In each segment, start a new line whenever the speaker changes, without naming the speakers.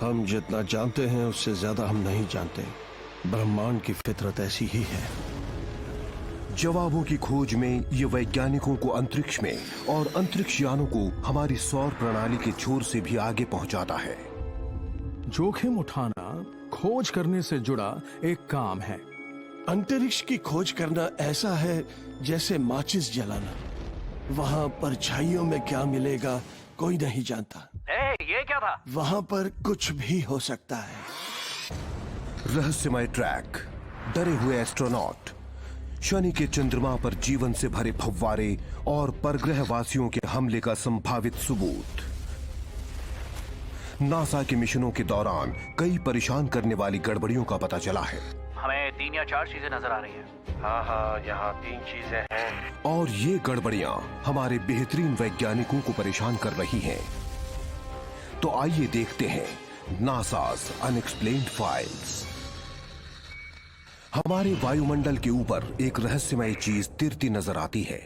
हम जितना जानते हैं उससे ज्यादा हम नहीं जानते। ब्रह्मांड की फितरत ऐसी ही है।
जवाबों की खोज में ये वैज्ञानिकों को अंतरिक्ष में और अंतरिक्ष यानों को हमारी सौर प्रणाली के छोर से भी आगे पहुंचाता है।
जोखिम उठाना खोज करने से जुड़ा एक काम है।
अंतरिक्ष की खोज करना ऐसा है जैसे माचिस जलाना। वहां परछाइयों में क्या मिलेगा कोई नहीं जानता।
ये क्या था?
वहां पर कुछ भी हो सकता है।
रहस्यमय ट्रैक, डरे हुए एस्ट्रोनॉट, शनि के चंद्रमा पर जीवन से भरे फव्वारे और परग्रहवासियों के हमले का संभावित सबूत। नासा के मिशनों के दौरान कई परेशान करने वाली गड़बड़ियों का पता चला है।
हमें 3 या 4 चीजें नजर आ रही हैं।
हाँ, यहाँ 3 चीजें हैं।
और ये गड़बड़ियां हमारे बेहतरीन वैज्ञानिकों को परेशान कर रही हैं। तो आइए देखते हैं नासाज अनएक्सप्लेन्ड फाइल्स। हमारे वायुमंडल के ऊपर एक रहस्यमय चीज तिरती नजर आती है।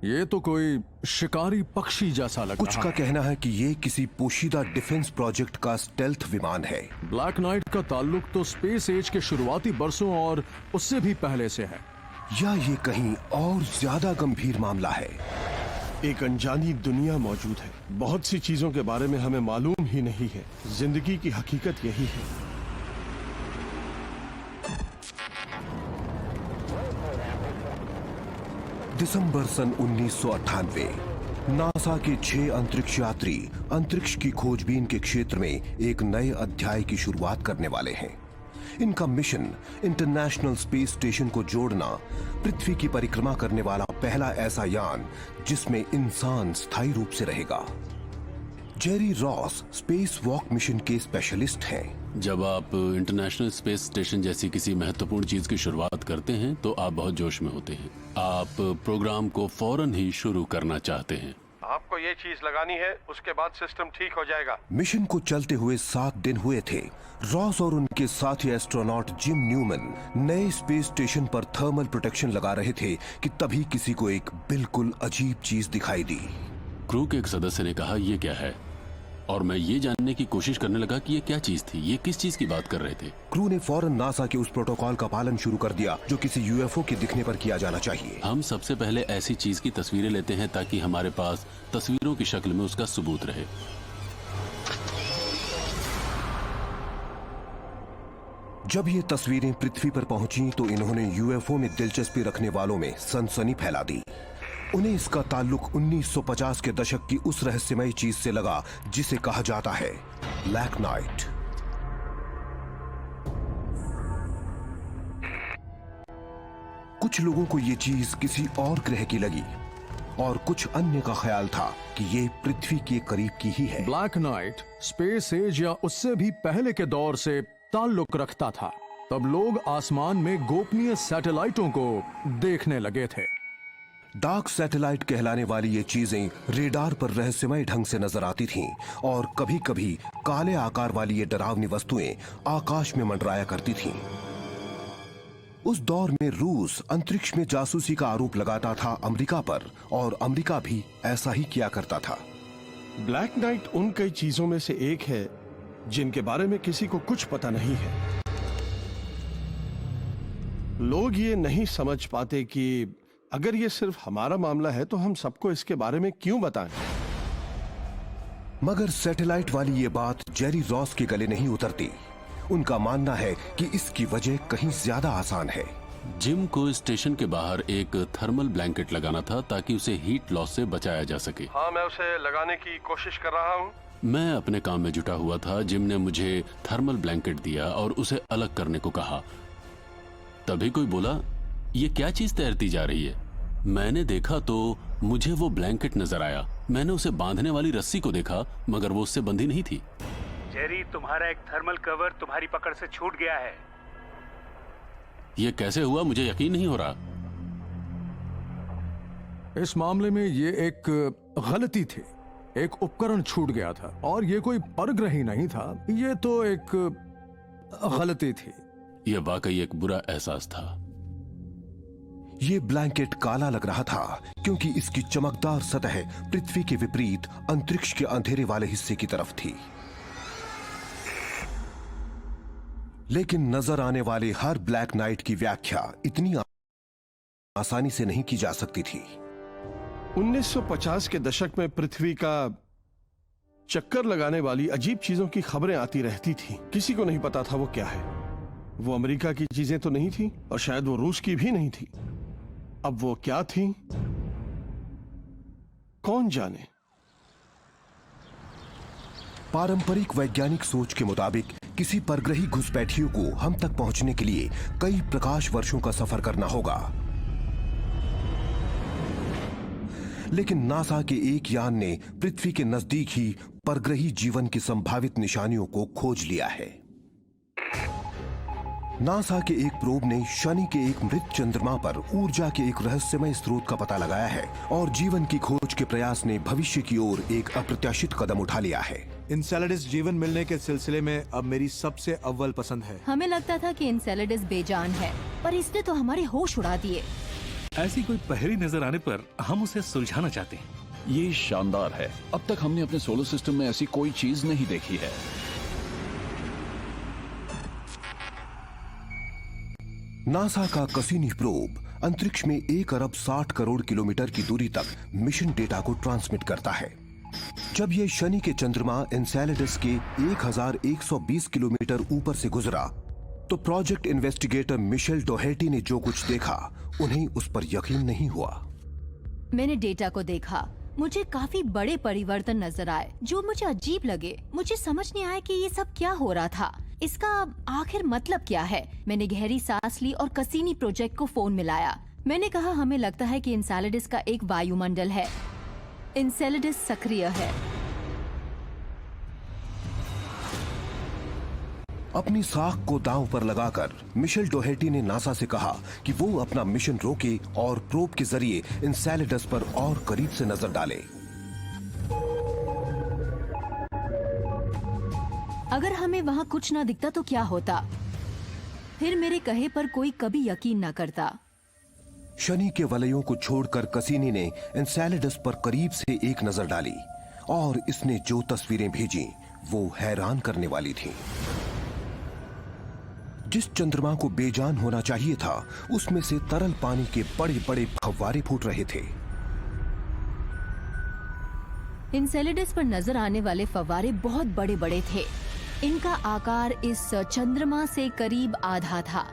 ये तो कोई शिकारी पक्षी जैसा लग
कुछ
रहा
का
है।
कहना है कि ये किसी पोशीदा डिफेंस प्रोजेक्ट का स्टेल्थ विमान है।
ब्लैक नाइट का ताल्लुक तो स्पेस एज के शुरुआती बरसों और उससे भी पहले से है।
या ये कहीं और ज्यादा गंभीर मामला है?
एक अनजानी दुनिया मौजूद है। बहुत सी चीजों के बारे में हमें मालूम ही नहीं है। जिंदगी की हकीकत यही है।
दिसंबर सन 1998 नासा के 6 अंतरिक्ष यात्री अंतरिक्ष की खोजबीन के क्षेत्र में एक नए अध्याय की शुरुआत करने वाले हैं। इनका मिशन इंटरनेशनल स्पेस स्टेशन को जोड़ना, पृथ्वी की परिक्रमा करने वाला पहला ऐसा यान जिसमें इंसान स्थायी रूप से रहेगा। Jerry Ross space walk mission के स्पेशलिस्ट हैं।
जब आप इंटरनेशनल स्पेस स्टेशन जैसी किसी महत्वपूर्ण चीज की शुरुआत करते हैं तो आप बहुत जोश में होते हैं। आप प्रोग्राम को फौरन ही शुरू करना चाहते हैं।
आपको ये चीज लगानी है, उसके बाद सिस्टम ठीक हो जाएगा।
मिशन को चलते हुए 7 दिन हुए थे। रॉस और उनके साथी एस्ट्रोनॉट जिम न्यूमैन नए स्पेस स्टेशन पर थर्मल प्रोटेक्शन लगा रहे थे कि तभी किसी को एक बिल्कुल अजीब चीज दिखाई दी।
क्रू के एक सदस्य ने कहा, ये क्या है? और मैं ये जानने की कोशिश करने लगा कि ये क्या चीज थी, ये किस चीज की बात कर रहे थे।
क्रू ने फौरन नासा के उस प्रोटोकॉल का पालन शुरू कर दिया जो किसी यूएफओ के दिखने पर किया जाना चाहिए।
हम सबसे पहले ऐसी चीज की तस्वीरें लेते हैं ताकि हमारे पास तस्वीरों की शक्ल में उसका सबूत रहे।
जब ये तस्वीरें पृथ्वी पर पहुंची तो इन्होंने यूएफओ में दिलचस्पी रखने वालों में सनसनी फैला दी। उन्हें इसका ताल्लुक 1950 के दशक की उस रहस्यमय चीज से लगा जिसे कहा जाता है ब्लैक नाइट। कुछ लोगों को ये चीज किसी और ग्रह की लगी और कुछ अन्य का ख्याल था कि ये पृथ्वी के करीब की ही है।
ब्लैक नाइट स्पेस एज या उससे भी पहले के दौर से ताल्लुक रखता था। तब लोग आसमान में गोपनीय सैटेलाइटों को देखने लगे थे।
डार्क सैटेलाइट कहलाने वाली ये चीजें रेडार पर रहस्यमय ढंग से नजर आती थीं और कभी कभी काले आकार वाली ये डरावनी वस्तुएं आकाश में मंडराया करती थीं। उस दौर में रूस अंतरिक्ष में जासूसी का आरोप लगाता था अमेरिका पर और अमेरिका भी ऐसा ही किया करता था।
ब्लैक नाइट उन कई चीजों में से एक है जिनके बारे में किसी को कुछ पता नहीं है। लोग ये नहीं समझ पाते कि अगर ये सिर्फ हमारा मामला है तो हम सबको इसके बारे में क्यों बताएं।
मगर सैटेलाइट वाली ये बात जेरी रॉस के गले नहीं उतरती। उनका मानना है कि इसकी वजह कहीं ज्यादा आसान है।
जिम को स्टेशन के बाहर एक थर्मल ब्लैंकेट लगाना था ताकि उसे हीट लॉस से बचाया जा सके।
हाँ, मैं उसे लगाने की कोशिश कर रहा हूँ।
मैं अपने काम में जुटा हुआ था। जिम ने मुझे थर्मल ब्लैंकेट दिया और उसे अलग करने को कहा। तभी कोई बोला, ये क्या चीज तैरती जा रही है? मैंने देखा तो मुझे वो ब्लैंकेट नजर आया। मैंने उसे बांधने वाली रस्सी को देखा मगर वो उससे बंधी नहीं थी।
जेरी, तुम्हारा एक थर्मल कवर तुम्हारी पकड़ से छूट गया है।
ये कैसे हुआ? मुझे यकीन नहीं हो रहा।
इस मामले में ये एक गलती थी। एक उपकरण छूट गया था और ये कोई परग्रही नहीं था। ये तो एक गलती थी।
यह वाकई एक बुरा एहसास था।
ये ब्लैंकेट काला लग रहा था क्योंकि इसकी चमकदार सतह पृथ्वी के विपरीत अंतरिक्ष के अंधेरे वाले हिस्से की तरफ थी। लेकिन नजर आने वाले हर ब्लैक नाइट की व्याख्या इतनी आसानी से नहीं की जा सकती थी।
1950 के दशक में पृथ्वी का चक्कर लगाने वाली अजीब चीजों की खबरें आती रहती थी। किसी को नहीं पता था वो क्या है। वो अमेरिका की चीजें तो नहीं थी और शायद वो रूस की भी नहीं थी। अब वो क्या थी, कौन जाने।
पारंपरिक वैज्ञानिक सोच के मुताबिक किसी परग्रही घुसपैठियों को हम तक पहुंचने के लिए कई प्रकाश वर्षों का सफर करना होगा। लेकिन नासा के एक यान ने पृथ्वी के नजदीक ही परग्रही जीवन की संभावित निशानियों को खोज लिया है। नासा के एक प्रोब ने शनि के एक मृत चंद्रमा पर ऊर्जा के एक रहस्यमय स्रोत का पता लगाया है और जीवन की खोज के प्रयास ने भविष्य की ओर एक अप्रत्याशित कदम उठा लिया है।
इनसेलेडस जीवन मिलने के सिलसिले में अब मेरी सबसे अव्वल पसंद है।
हमें लगता था कि इनसेलेडस बेजान है, पर इसने तो हमारे होश उड़ा दिए।
ऐसी कोई पहेली नजर आने पर हम उसे सुलझाना चाहते हैं।
ये शानदार है। अब तक हमने अपने सोलर सिस्टम में ऐसी कोई चीज नहीं देखी है।
नासा का कसीनी प्रोब अंतरिक्ष में 1 अरब 60 करोड़ किलोमीटर की दूरी तक मिशन डेटा को ट्रांसमिट करता है। जब यह शनि के चंद्रमा एनसेलेडस के 1120 किलोमीटर ऊपर से गुजरा तो प्रोजेक्ट इन्वेस्टिगेटर मिशेल डोहेटी ने जो कुछ देखा उन्हें उस पर यकीन नहीं हुआ।
मैंने डेटा को देखा, मुझे काफी बड़े परिवर्तन नजर आए जो मुझे अजीब लगे। मुझे समझ नहीं आया कि ये सब क्या हो रहा था, इसका आखिर मतलब क्या है। मैंने गहरी सांस ली और कसीनी प्रोजेक्ट को फोन मिलाया। मैंने कहा हमें लगता है कि इनसेलेडस का एक वायुमंडल है। इनसेलेडस सक्रिय है।
अपनी साख को दांव पर लगाकर मिशेल डोहेटी ने नासा से कहा कि वो अपना मिशन रोके और प्रोब के जरिए इनसेलेडस पर और करीब से नजर डाले।
अगर हमें वहाँ कुछ ना दिखता तो क्या होता? फिर मेरे कहे पर कोई कभी यकीन ना करता।
शनि के वलयों को छोड़कर कसीनी ने एनसेलेडस पर करीब से एक नजर डाली और इसने जो तस्वीरें भेजी वो हैरान करने वाली थीं। जिस चंद्रमा को बेजान होना चाहिए था उसमें से तरल पानी के बड़े बड़े फव्वारे फूट रहे थे।
इनसेलेडस पर नजर आने वाले फव्वारे बहुत बड़े बड़े थे। इनका आकार इस चंद्रमा से करीब आधा था।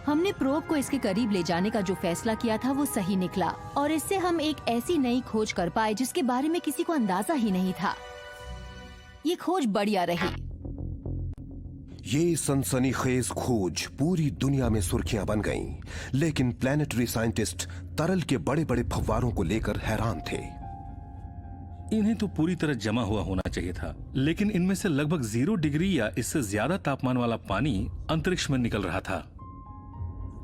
हमने प्रोब को इसके करीब ले जाने का जो फैसला किया था वो सही निकला और इससे हम एक ऐसी नई खोज कर पाए जिसके बारे में किसी को अंदाजा ही नहीं था। ये खोज बढ़िया रही।
ये सनसनीखेज खोज पूरी दुनिया में सुर्खियां बन गईं, लेकिन प्लैनेटरी साइंटिस्ट तरल के बड़े बड़े फव्वारों को लेकर हैरान थे।
इन्हें तो पूरी तरह जमा हुआ होना चाहिए था, लेकिन इनमें से लगभग 0 डिग्री या इससे ज्यादा तापमान वाला पानी अंतरिक्ष में निकल रहा था।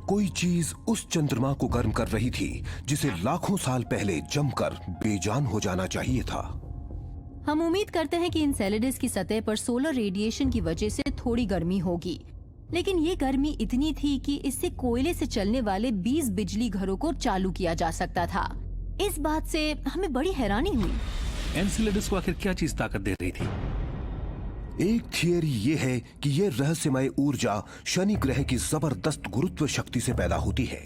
कोई चीज उस चंद्रमा को गर्म कर रही थी जिसे लाखों साल पहले जमकर बेजान हो जाना चाहिए था।
हम उम्मीद करते हैं कि इनसेलेडस की सतह पर सोलर रेडिएशन की वजह से थोड़ी गर्मी होगी, लेकिन ये गर्मी इतनी थी कि इससे कोयले से चलने वाले 20 बिजली घरों को चालू किया जा सकता था। इस बात से हमें बड़ी हैरानी हुई।
एनसेलेडस को आखिर क्या चीज ताकत दे रही थी?
एक थियरी ये है कि ये रहस्यमय ऊर्जा शनि ग्रह की जबरदस्त गुरुत्व शक्ति से पैदा होती है।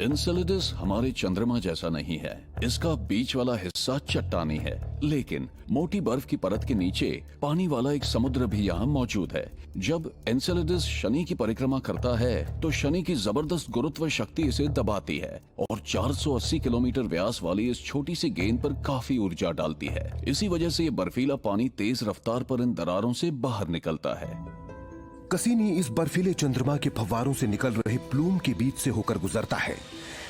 एनसेलेडस हमारे चंद्रमा जैसा नहीं है। इसका बीच वाला हिस्सा चट्टानी है, लेकिन मोटी बर्फ की परत के नीचे पानी वाला एक समुद्र भी यहाँ मौजूद है। जब एनसेलेडस शनि की परिक्रमा करता है तो शनि की जबरदस्त गुरुत्व शक्ति इसे दबाती है और 480 किलोमीटर व्यास वाली इस छोटी सी गेंद पर काफी ऊर्जा डालती है। इसी वजह से ये बर्फीला पानी तेज रफ्तार पर इन दरारों से बाहर निकलता है।
कसीनी इस बर्फीले चंद्रमा के फव्वारों से निकल रहे प्लूम के बीच से होकर गुजरता है।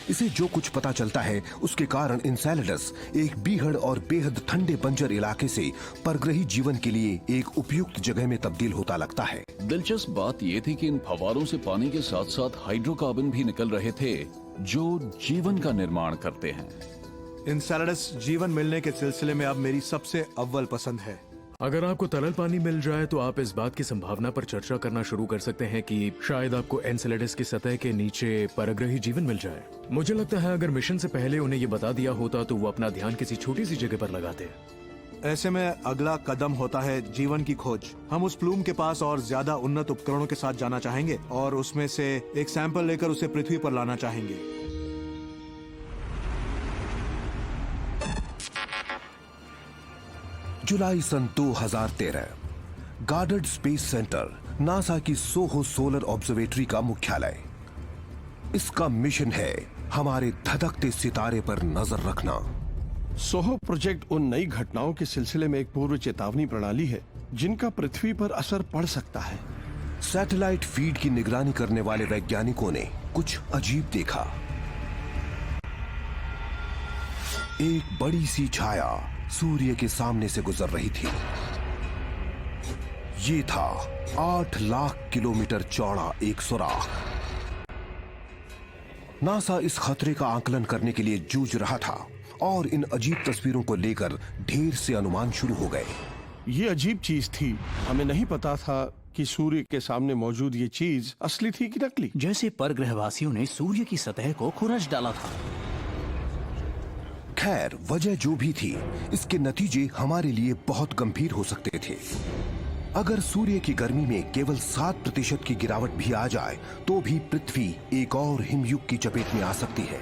इसे जो कुछ पता चलता है उसके कारण इनसेलेडस एक बीहड़ और बेहद ठंडे बंजर इलाके से परग्रही जीवन के लिए एक उपयुक्त जगह में तब्दील होता लगता है।
दिलचस्प बात यह थी कि इन फव्वारों से पानी के साथ साथ हाइड्रोकार्बन भी निकल रहे थे जो जीवन का निर्माण करते हैं।
इनसेलेडस जीवन मिलने के सिलसिले में अब मेरी सबसे अव्वल पसंद है।
अगर आपको तरल पानी मिल जाए तो आप इस बात की संभावना पर चर्चा करना शुरू कर सकते हैं कि शायद आपको एनसेलेडस की सतह के नीचे परग्रही जीवन मिल जाए। मुझे लगता है अगर मिशन से पहले उन्हें ये बता दिया होता तो वो अपना ध्यान किसी छोटी सी जगह पर लगाते।
ऐसे में अगला कदम होता है जीवन की खोज। हम उस प्लूम के पास और ज्यादा उन्नत उपकरणों के साथ जाना चाहेंगे और उसमें से एक सैंपल लेकर उसे पृथ्वी पर लाना चाहेंगे।
जुलाई सन 2013, गार्डर्ड स्पेस सेंटर, नासा की सोहो सोलर ऑब्जर्वेटरी का मुख्यालय। इसका मिशन है हमारे धधकते सितारे पर नजर रखना।
सोहो प्रोजेक्ट उन नई घटनाओं के सिलसिले में एक पूर्व चेतावनी प्रणाली है जिनका पृथ्वी पर असर पड़ सकता है।
सैटेलाइट फीड की निगरानी करने वाले वैज्ञानिकों ने कुछ अजीब देखा। एक बड़ी सी छाया सूर्य के सामने से गुजर रही थी। ये था 8 लाख किलोमीटर चौड़ा एक सुराख। नासा इस खतरे का आकलन करने के लिए जूझ रहा था और इन अजीब तस्वीरों को लेकर ढेर से अनुमान शुरू हो गए।
ये अजीब चीज थी। हमें नहीं पता था कि सूर्य के सामने मौजूद ये चीज असली थी कि नकली।
जैसे परग्रहवासियों ने सूर्य की सतह को खुरच डाला था।
खैर, वजह जो भी थी, इसके नतीजे हमारे लिए बहुत गंभीर हो सकते थे। अगर सूर्य की गर्मी में केवल 7% की गिरावट भी आ जाए तो भी पृथ्वी एक और हिमयुग की चपेट में आ सकती है।